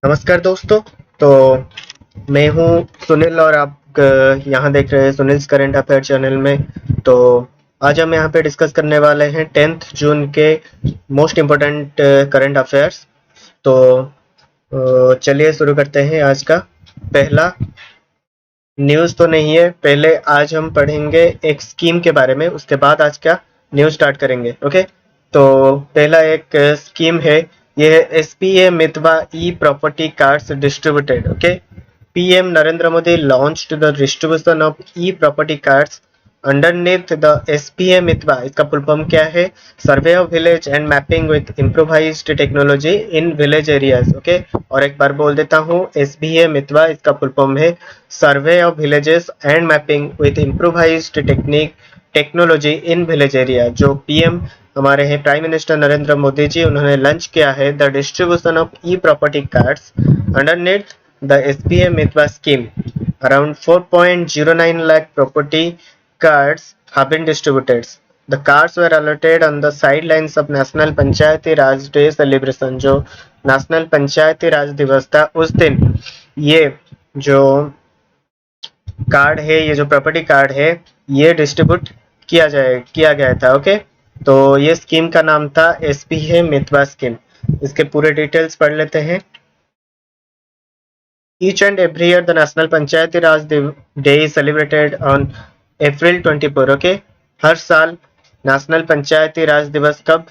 नमस्कार दोस्तों। तो मैं हूं सुनील और आप यहाँ देख रहे हैं सुनील्स करंट अफेयर चैनल में। तो आज हम यहाँ पे डिस्कस करने वाले हैं 10th जून के मोस्ट इम्पोर्टेंट करंट अफेयर्स। तो चलिए शुरू करते हैं। आज का पहला न्यूज़ तो नहीं है, पहले आज हम पढ़ेंगे एक स्कीम के बारे में, उसके बाद आज का न्यूज़ स्टार्ट करेंगे। ओके, तो पहला एक स्कीम है, ये है Svamitva e property cards distributed. Okay, PM Narendra Modi launched the distribution of e-property cards underneath the SPA मितवा। इसका फुल फॉर्म क्या है? Survey of village and mapping with improvised technology in village areas. Okay, और एक बार बोल देता हूँ, एसपीए मितवा इसका फुल फॉर्म है survey of villages and mapping with improvised technology in village area. जो पीएम हमारे हैं प्राइम मिनिस्टर नरेंद्र मोदी जी, उन्होंने लॉन्च किया है the distribution of E property cards underneath the SPA Mitwa scheme. Around 4.09 lakh property cards have been distributed. The cards were allotted on the sidelines of National Panchayati Raj Day celebration। जो national पंचायती राज दिवस था उस दिन ये जो card है, ये जो प्रॉपर्टी कार्ड है, ये डिस्ट्रीब्यूट किया गया था। ओके, तो ये स्कीम का नाम था एसपीए मितवा स्कीम। इसके पूरे डिटेल्स पढ़ लेते हैं। Each and every year, the National Panchayati Raj Day is celebrated on April 24। Okay, हर साल नेशनल पंचायती राज दिवस कब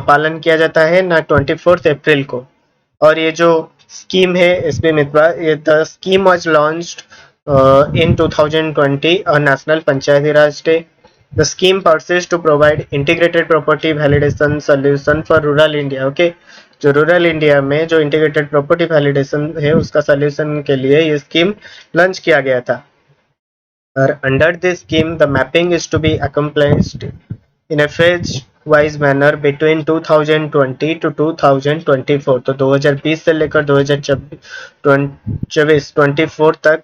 पालन किया जाता है ना? 24 अप्रैल को। और ये जो स्कीम है एसपी मितवा, ये the scheme was launched in 2020 on National Panchayati Raj Day। The scheme persists to provide integrated property validation solution for rural India। Okay, जो रूरल इंडिया में जो इंटीग्रेटेड प्रॉपर्टी वैलिडेशन है उसका सोल्यूशन के लिए ये स्कीम लॉन्च किया गया था। और under this scheme the mapping is to be accomplished in a phase wise manner between 2020 to 2024। तो 2020 से लेकर 2024 तक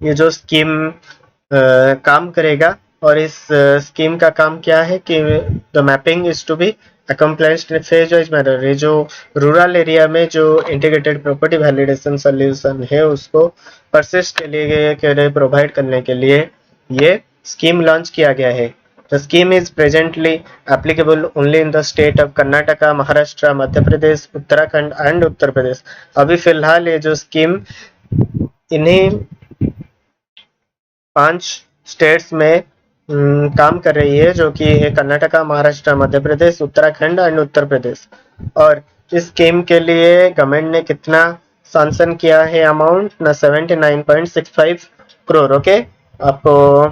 ये जो स्कीम काम करेगा। और इस स्कीम का काम क्या है कि the mapping is to be accomplished in phase wise manner. ये जो रूरल एरिया में जो इंटीग्रेटेड प्रॉपर्टी वैलिडेशन सोल्यूशन है उसको परसिस्ट के लिए प्रोवाइड करने के लिए ये स्कीम लॉन्च किया गया है। The scheme is presently applicable only in the state of Karnataka, Maharashtra, Madhya Pradesh, Uttarakhand and Uttar Pradesh. अभी फिलहाल ये जो स्कीम इन्हीं 5 स्टेट्स में काम कर रही है, जो कि है कर्नाटका, महाराष्ट्र, मध्य प्रदेश, उत्तराखंड एंड उत्तर प्रदेश। और इस स्कीम के लिए गवर्नमेंट ने कितना सैंक्शन किया है अमाउंट ना? 79.65 करोड़। ओके, आपको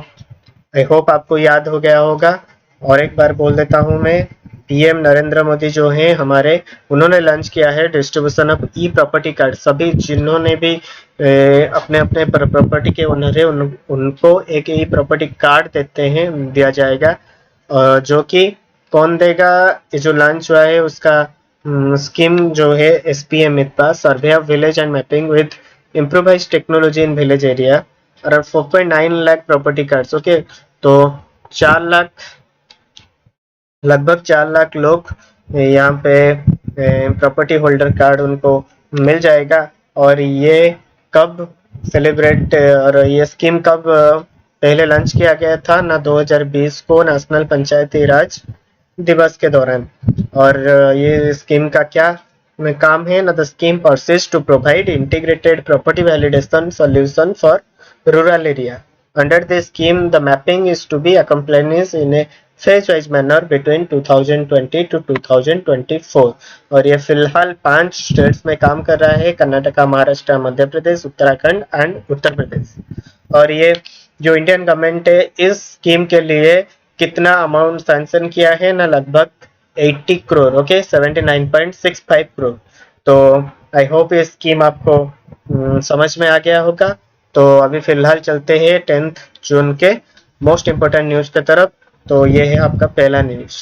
आई होप आपको याद हो गया होगा। और एक बार बोल देता हूं मैं, पीएम नरेंद्र मोदी जो हैं हमारे, उन्होंने लॉन्च किया है distribution of E property card. सभी जिन्होंने भी अपने अपने प्रॉपर्टी के ओनर है उनको एक ई प्रॉपर्टी कार्ड दिया जाएगा। जो कि कौन देगा? ये जो लॉन्च हुआ है उसका स्कीम जो है SPM Mitwa survey of village and mapping with improvised technology in village area. Around 4.9 lakh property cards. Okay, तो 4 लाख, लगभग 4 लाख लोग यहाँ पे प्रॉपर्टी होल्डर कार्ड उनको मिल जाएगा। और ये कब सेलिब्रेट और ये स्कीम कब पहले लॉन्च किया गया था ना? 2020 को नेशनल पंचायती राज दिवस के दौरान। और ये स्कीम का क्या काम है ना? The scheme persist to provide integrated property validation solution for rural area. Under this scheme, the mapping is to be accomplished in a phase-wise manner between 2020 to 2024। और ये फिलहाल 5 स्टेट्स में काम कर रहा है, कर्नाटका, महाराष्ट्र, मध्य प्रदेश, उत्तराखंड एंड उत्तर प्रदेश। और ये जो इंडियन गवर्नमेंट है इस स्कीम के लिए कितना अमाउंट सैंक्शन किया है ना? लगभग 80 करोड़। ओके, 79.65 करोड़। तो आई होप ये स्कीम आपको समझ में आ गया होगा। तो अभी फिलहाल चलते हैं 10th जून के मोस्ट इंपोर्टेंट न्यूज की तरफ। तो ये है आपका पहला news.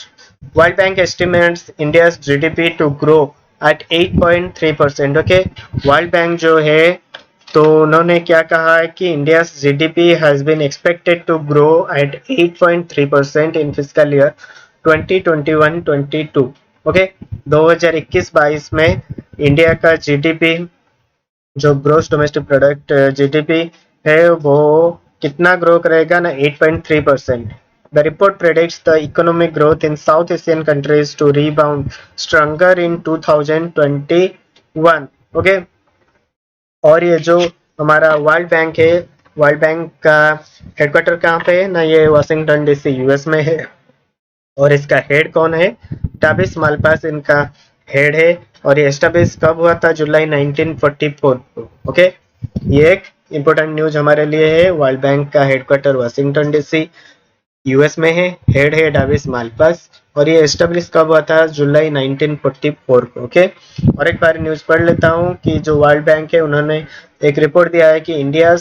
World bank estimates India's GDP to grow at 8.3%। Okay, world bank जो है तो उन्होंने क्या कहा है कि India GDP has been expected to grow at 8.3% in fiscal year 2021-22। Okay, 2021-22 में इंडिया का जीडीपी जो ग्रोस डोमेस्टिक प्रोडक्ट जीडीपी है वो कितना ग्रो करेगा ना 8.3%. The report predicts the economic growth in South Asian countries to rebound stronger in 2021. Okay और ये जो हमारा वर्ल्ड बैंक है, वर्ल्ड बैंक का हेडक्वार्टर कहाँ पे है ना, ये वाशिंगटन डीसी यूएस में है और इसका हेड कौन है, टाबिस मालपास इनका हेड है और ये एस्टेब्लिश कब हुआ था, जुलाई 1944 को. ओके ये एक इम्पोर्टेंट न्यूज हमारे लिए है. वर्ल्ड बैंक का हेडक्वार्टर वाशिंगटन डीसी यूएस में है, हेड है डाविस मालपास और ये एस्टेब्लिश कब हुआ था, जुलाई 1944 को. ओके और एक बार न्यूज पढ़ लेता हूँ कि जो वर्ल्ड बैंक है उन्होंने एक रिपोर्ट दिया है कि India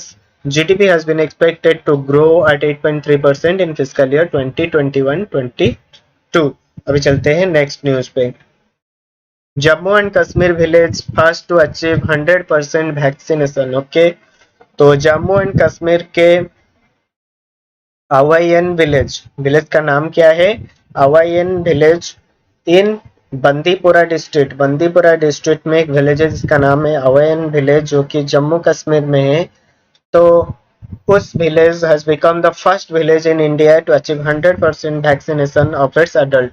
GDP has been expected to grow at 8.3% in fiscal year 2021-22. अभी चलते हैं नेक्स्ट न्यूज पे. Jammu and Kashmir village first to achieve 100% vaccination. Okay तो जम्मू एंड कश्मीर के अवायन विलेज का नाम क्या है, अवायन विलेज इन बंदीपुरा डिस्ट्रिक्ट में एक विलेज है जिसका नाम है अवायन विलेज जो कि जम्मू कश्मीर में है. तो उस village has become the first village in India to achieve 100% vaccination of its adult.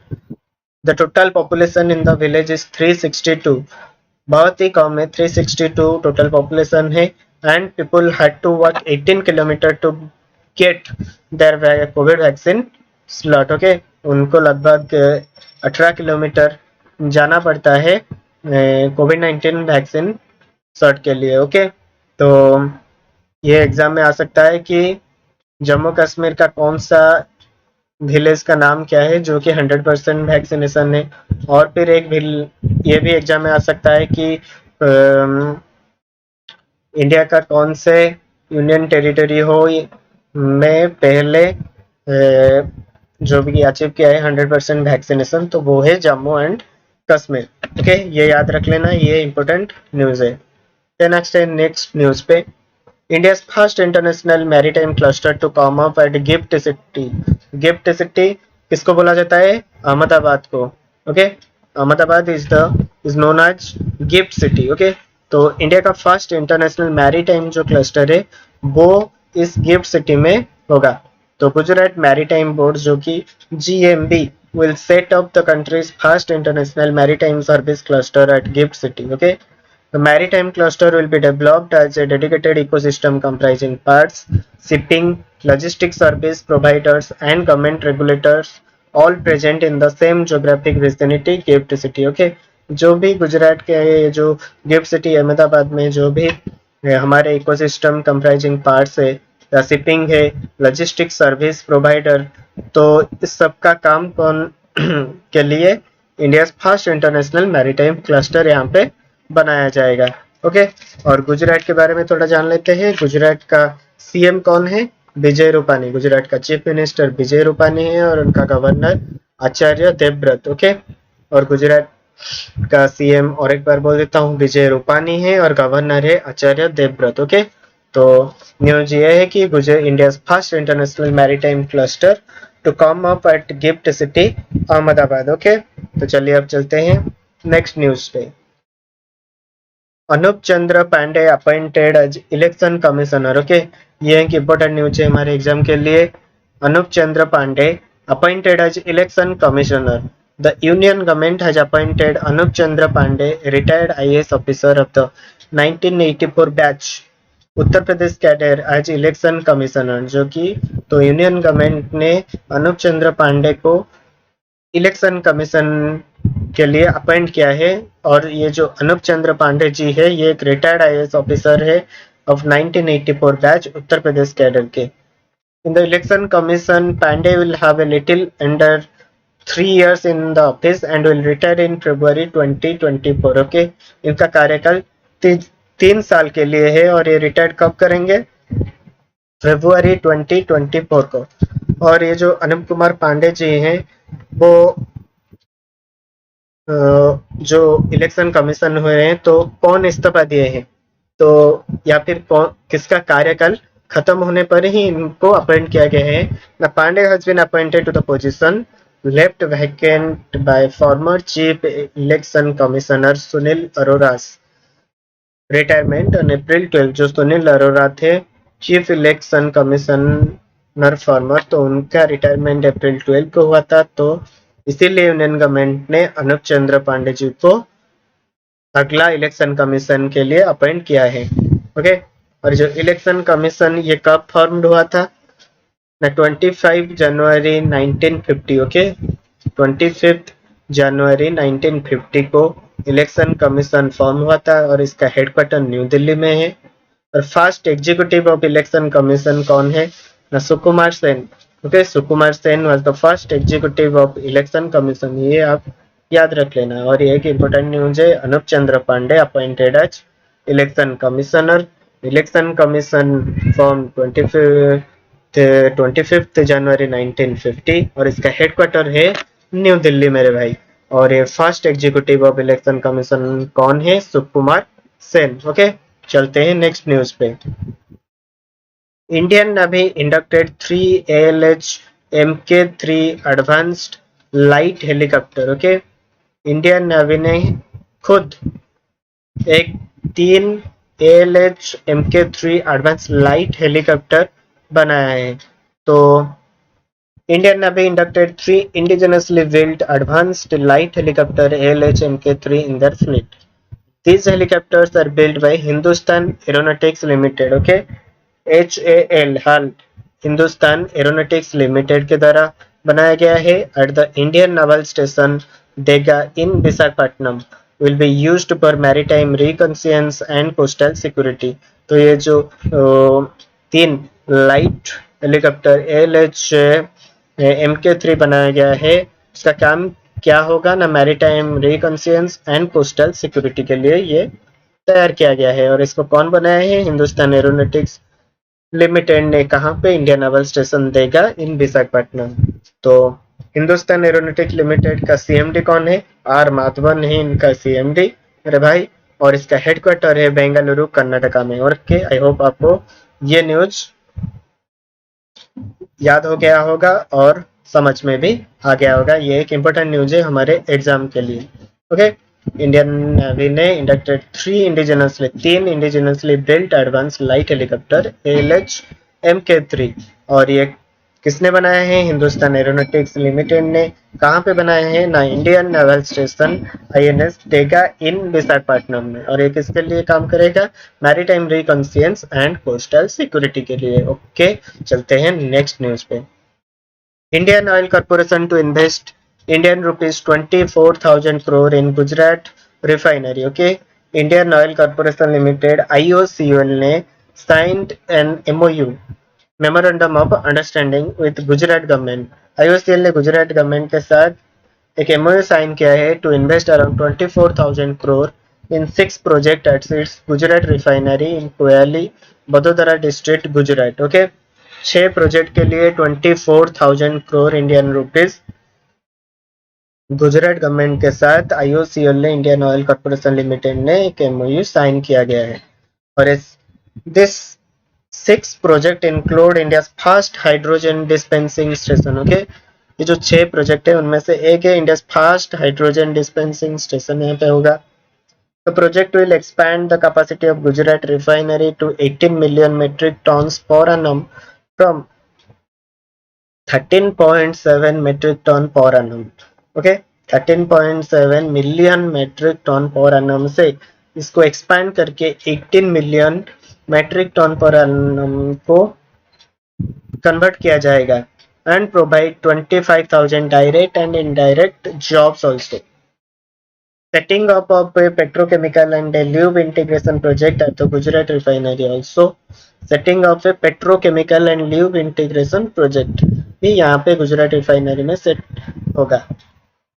The total population in the village is 362. बहुत ही कम है, 362 टोटल पॉपुलेशन है and people had to walk 18 kilometre to get their covid vaccine slot. Okay उनको लगभग 18 kilometre जाना पड़ता है कोविड-19 वैक्सीन स्लॉट के लिए. ओके तो ये एग्जाम में आ सकता है कि जम्मू कश्मीर का कौन सा विलेज का नाम क्या है जो कि 100% वैक्सीनेशन है. और फिर एक ये भी एग्जाम में आ सकता है कि इंडिया का कौन से यूनियन टेरिटरी हो में पहले जो भी अचीव किया है 100% वैक्सीनेशन, तो वो है जम्मू एंड कश्मीर. ओके ये याद रख लेना, ये इंपॉर्टेंट न्यूज है. नेक्स्ट न्यूज पे, India's first international maritime cluster to come up at gift city. Gift city किसको बोला जाता है, अहमदाबाद को. Okay Ahmedabad is known as gift city. Okay तो इंडिया का फर्स्ट इंटरनेशनल मैरीटाइम जो क्लस्टर है वो इस गिफ्ट सिटी में होगा. तो गुजरात मैरीटाइम बोर्ड जो कि GMB will set up the country's first international maritime service cluster at gift city. Okay the maritime cluster will be developed as a dedicated ecosystem comprising parts, shipping, logistics service providers and government regulators all present in the same geographic vicinity gift city. Okay जो भी गुजरात के जो gift City Ahmedabad में जो भी हमारे ecosystem comprising parts है या शिपिंग है, लॉजिस्टिक सर्विस प्रोवाइडर, तो इस सब का काम कौन के लिए India first international maritime cluster यहाँ पे बनाया जाएगा. ओके और गुजरात के बारे में थोड़ा जान लेते हैं. गुजरात का CM कौन है, विजय रूपानी. गुजरात का चीफ मिनिस्टर विजय रूपानी है और उनका गवर्नर आचार्य देवव्रत. ओके और गुजरात का CM और एक बार बोल देता हूँ, विजय रूपानी है और गवर्नर है आचार्य देवव्रत. ओके तो न्यूज ये है कि India first international maritime cluster to come up at GIFT City Ahmedabad. Okay तो चलिए अब चलते हैं नेक्स्ट न्यूज पे. Anup Chandra Pandey appointed as election commissioner. Okay ये एक इंपॉर्टेंट न्यूज है हमारे एग्जाम के लिए. Anup Chandra Pandey appointed as election commissioner. The union government has appointed Anup Chandra Pandey, retired IAS officer of the 1984 batch, Uttar Pradesh cadre as election commissioner. जो कि तो यूनियन गवर्नमेंट ने अनूप चंद्र पांडे को इलेक्शन कमीशन के लिए अपॉइंट किया है. और ये जो अनूप चंद्र पांडे जी है ये एक रिटायर्ड IAS ऑफिसर है of 1984 batch Uttar Pradesh cadre के. In the election commission Pandey will have a little under 3 years in the office and will retire in February 2024. Okay इनका कार्यकाल 3 साल के लिए है और ये रिटायर कब करेंगे, फरवरी 2024 को. और ये जो अनूप कुमार पांडे जी हैं वो जो इलेक्शन कमीशन हुए हैं तो कौन इस्तीफा दिए हैं, तो या फिर कौन किसका कार्यकाल खत्म होने पर ही इनको अपॉइंट किया गया है. The Pandey has been appointed to the position left vacant by former Chief Election Commissioner Sunil Arora's retirement on April 12। जो सुनील अरोरा थे चीफ इलेक्शन कमिश्नर फॉर्मर, तो उनका रिटायरमेंट अप्रैल 12 को हुआ था, तो इसीलिए यूनियन गवर्नमेंट ने अनुप चंद्र पांडे जी को अगला इलेक्शन कमीशन के लिए अपॉइंट किया है। ओके, और जो इलेक्शन कमीशन ये कब फॉर्म्ड हुआ था ना, 25 जनवरी 1950। ओके, 25 जनवरी 1950 को इलेक्शन कमीशन फॉर्म हुआ था और इसका हेडक्वार्टर न्यू दिल्ली में है। और first executive of election commission कौन है ना, Sukumar Sen. Okay, Sukumar Sen was the first executive of election commission, ये आप याद रख लेना। और ये एक इम्पोर्टेंट न्यूज है, Anup Chandra Pandey appointed as election commissioner. Election commission form 25 जनवरी 1950 और इसका हेडक्वार्टर है न्यू दिल्ली मेरे भाई। और ये first executive of election commission कौन है, सुकुमार सेन। ओके, चलते हैं नेक्स्ट न्यूज पे। Indian navy inducted 3 ALH MK3 advanced light helicopter. Okay, Indian navy ने खुद एक 3 ALH MK3 advance light helicopter बनाया है। तो Indian navy inducted 3 indigenously built advanced light helicopter ALH MK3 in their fleet. These helicopters are built by Hindustan Aeronautics Limited. Okay, HAL Hindustan aeronautics limited के द्वारा बनाया गया है at the Indian naval station Dega in Visakhapatnam, will be used for maritime reconnaissance and coastal security. तो ये जो 3 light helicopter ALH MK3 बनाया गया है, इसका काम क्या होगा ना, maritime reconnaissance and coastal security के लिए ये तैयार किया गया है। और इसको कौन बनाया है, हिंदुस्तान एरोनॉटिक्स लिमिटेड ने। कहाँ पे, Indian naval station Dega in Visakhapatnam. तो हिंदुस्तान एरोनॉटिक्स लिमिटेड का CMD कौन है, आर माधवन है इनका CMD मेरे भाई। और इसका हेडक्वार्टर है बेंगलुरु कर्नाटका में। और के आई होप आपको ये न्यूज याद हो गया होगा और समझ में भी आ गया होगा। ये एक इम्पोर्टेंट न्यूज है हमारे एग्जाम के लिए। ओके, इंडियन नेवी ने inducted 3 indigenously built advance light helicopter ALH MK3। और ये किसने बनाया है, हिंदुस्तान एरोनॉटिक्स लिमिटेड ने। कहाँ पे बनाया है ना, इंडियन नेवल स्टेशन INS देगा इन विशाखापट्टनम में। और ये किसके लिए काम करेगा, maritime reconnaissance and coastal security के लिए। ओके, चलते हैं नेक्स्ट न्यूज पे। Indian oil corporation to invest Indian rupees 24,000 crore in Gujarat refinery. Okay, Indian oil corporation limited IOCL ने signed an MOU memorandum of understanding with Gujarat government. IOCL ने Gujarat government के साथ एक MOU साइन किया है to invest around 24,000 crore in 6 project at its Gujarat refinery in Koyali, Vadodara district, Gujarat. Okay, 6 project के लिए 24,000 crore Indian rupees Gujarat government के साथ IOCL ने, इंडियन ऑयल कॉर्पोरेशन लिमिटेड ने एक MOU साइन किया गया है। और this 6 project include India first hydrogen dispensing station. Okay, ये जो 6 प्रोजेक्ट है उनमें से एक है India first hydrogen dispensing station, यहाँ पे होगा। The project will expand the capacity of Gujarat refinery to 18 million metric tons per annum from 13.7 metric ton per annum. Okay, 13.7 million metric ton per annum से इसको expand करके 18 million metric ton per annum को convert किया जाएगा and provide 25,000 direct and indirect jobs also. Setting up of a petrochemical and a lube integration project at the Gujarat refinery also. Setting up a petrochemical and lube integration project भी यहाँ पे Gujarat refinery में set होगा।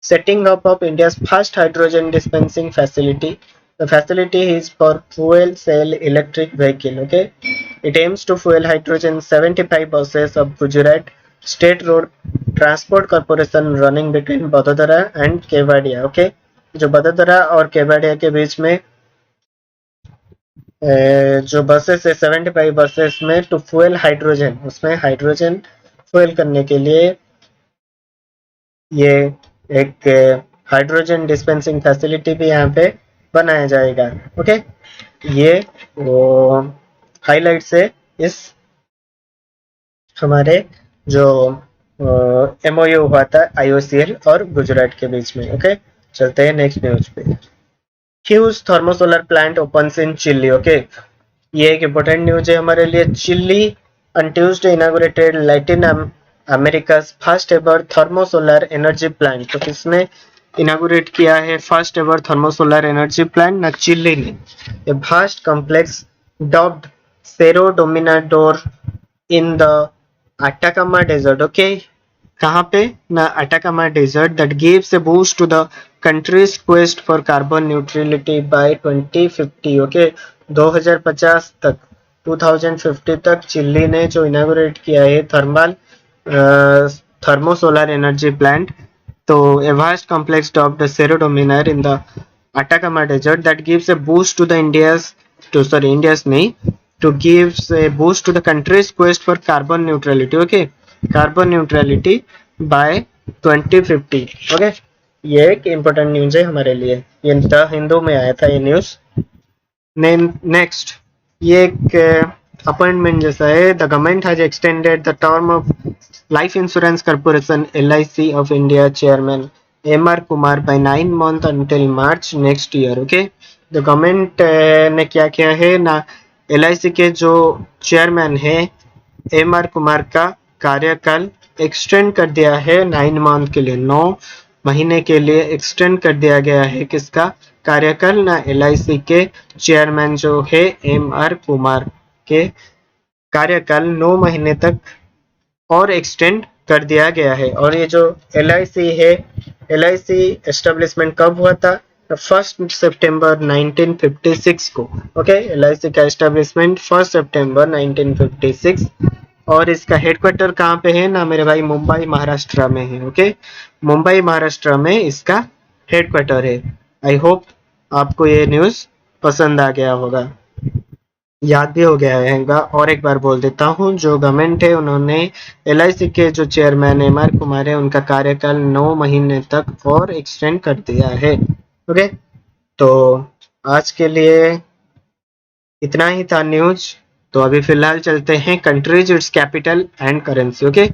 Setting up of India's first hydrogen dispensing facility. The facility is for fuel cell electric vehicle. Okay, it aims to fuel hydrogen 75 buses of Gujarat State Road Transport Corporation running between Vadodara and Kevadia. Okay, जो बड़ोदरा और केवाड़िया के बीच में जो buses है 75 buses में to fuel hydrogen, उसमें hydrogen fuel करने के लिए ये एक हाइड्रोजन डिस्पेंसिंग फैसिलिटी भी यहाँ पे बनाया जाएगा। ओके, ये वो हाईलाइट से इस हमारे जो एमओयू हुआ था आईओसीएल और गुजरात के बीच में। ओके, चलते हैं नेक्स्ट न्यूज पे। Huge thermosolar plant opens in Chile. Okay, ये एक इम्पोर्टेंट न्यूज है हमारे लिए। Chile on Tuesday inaugurated Latin America's first ever thermosolar energy plant। तो किसने इनागुरेट किया है first ever thermosolar energy plant? ना चिली ने। A vast complex dubbed Cerro Dominador in the Atacama desert. Okay, कहाँ पे? ना Atacama desert that gives a boost to the country's quest for carbon neutrality by 2050। Okay, 2050 तक 2050 तक chilli ने जो inaugurate किया है थर्मोसोलर एनर्जी प्लांट, तो a vast complex of the Cerro Dominar in the Atacama Desert that gives a boost to the India's नहीं, to gives a boost to the country's quest for carbon neutrality। okay, carbon neutrality by 2050। okay, ये एक important news है हमारे लिए। ये the Hindu में आया था ये न्यूज। नेक्स्ट, ये एक अपॉइंटमेंट जैसा है। The government has extended the term of life insurance corporation LIC of India chairman MR Kumar by 9 months until March next year. Okay, the government ने क्या किया है ना, LIC के जो चेयरमैन है MR कुमार का कार्यकाल एक्सटेंड कर दिया है 9 month के लिए, 9 महीने के लिए एक्सटेंड कर दिया गया है। किसका कार्यकाल? ना LIC के चेयरमैन जो है MR कुमार के कार्यकाल 9 महीने तक और एक्सटेंड कर दिया गया है। और ये जो LIC है, LIC एस्टेब्लिशमेंट कब हुआ था? 1 सितंबर 1956 को। ओके, LIC का एस्टेब्लिशमेंट 1 सितंबर 1956। और इसका हेडक्वार्टर कहाँ पे है ना मेरे भाई? मुंबई महाराष्ट्र में है। ओके, मुंबई महाराष्ट्र में इसका हेडक्वार्टर है। आई होप आपको ये न्यूज पसंद आ गया होगा, याद भी हो गया है। और एक बार बोल देता हूँ, जो गवर्नमेंट है उन्होंने LIC के जो चेयरमैन MR कुमार है उनका कार्यकाल 9 महीने तक और एक्सटेंड कर दिया है। ओके, तो आज के लिए इतना ही था न्यूज। तो अभी फिलहाल चलते हैं countries, its capital and currency. Okay,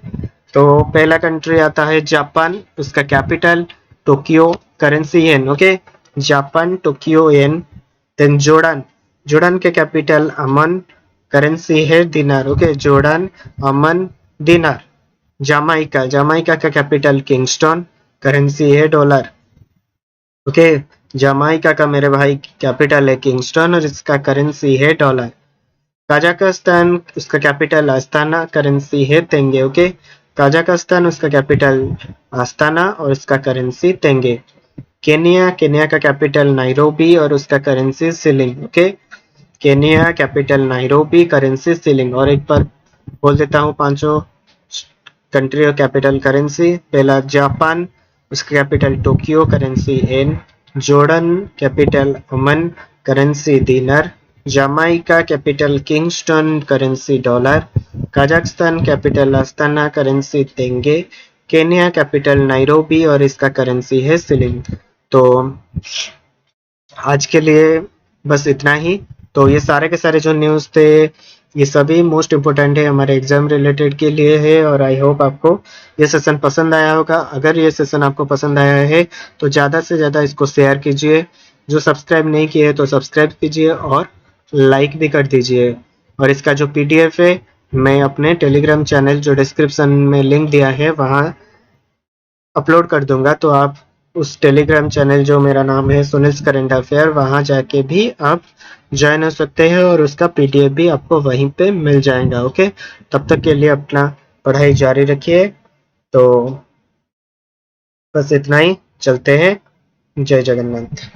तो पहला कंट्री आता है जापान, उसका capital Tokyo, currency yen. Okay, Japan Tokyo yen. Then Jordan, Jordan के कैपिटल अमन, करेंसी है dinar. Okay, Jordan Amman dinar. Jamaica, Jamaica का कैपिटल किंगस्टन, करेंसी है dollar. Okay, Jamaica का मेरे भाई कैपिटल है किंगस्टन और इसका करेंसी है डॉलर। कजाकिस्तान, उसका कैपिटल अस्ताना, करेंसी है तेंगे। ओके, कजाकिस्तान उसका कैपिटल अस्ताना और इसका करेंसी तेंगे। केनिया, केनिया का कैपिटल नाइरोबी और उसका currency shilling. Okay, Kenya capital Nairobi, currency shilling. और एक बार बोल देता हूँ पांचों कंट्री और कैपिटल करेंसी। पहला जापान, उसका capital Tokyo, currency yen. Jordan capital Amman, currency dinar. Jamaica capital Kingston, currency dollar. Kazakhstan capital Astana, currency tenge. Kenya capital Nairobi और इसका करेंसी है शिलिंग। तो आज के लिए बस इतना ही। तो ये सारे के सारे जो न्यूज़ थे ये सभी मोस्ट इम्पोर्टेंट है हमारे एग्जाम रिलेटेड के लिए है। और आई होप आपको ये सेशन पसंद आया होगा। अगर ये सेशन आपको पसंद आया है तो ज़्यादा से ज़्यादा इसको शेयर कीजिए। जो सब्सक्राइब नहीं किए तो सब्सक्राइब कीजिए और लाइक भी कर दीजिए। और इसका जो PDF है मैं अपने टेलीग्राम चैनल जो डिस्क्रिप्शन में लिंक दिया है वहाँ अपलोड कर दूंगा। तो आप उस टेलीग्राम चैनल जो मेरा नाम है सुनील्स करंट अफेयर, वहाँ जाके भी आप ज्वाइन हो सकते हैं और उसका PDF भी आपको वहीं पे मिल जाएगा। ओके, तब तक के लिए अपना पढ़ाई जारी रखिए। तो बस इतना ही, चलते हैं। जय जगन्नाथ।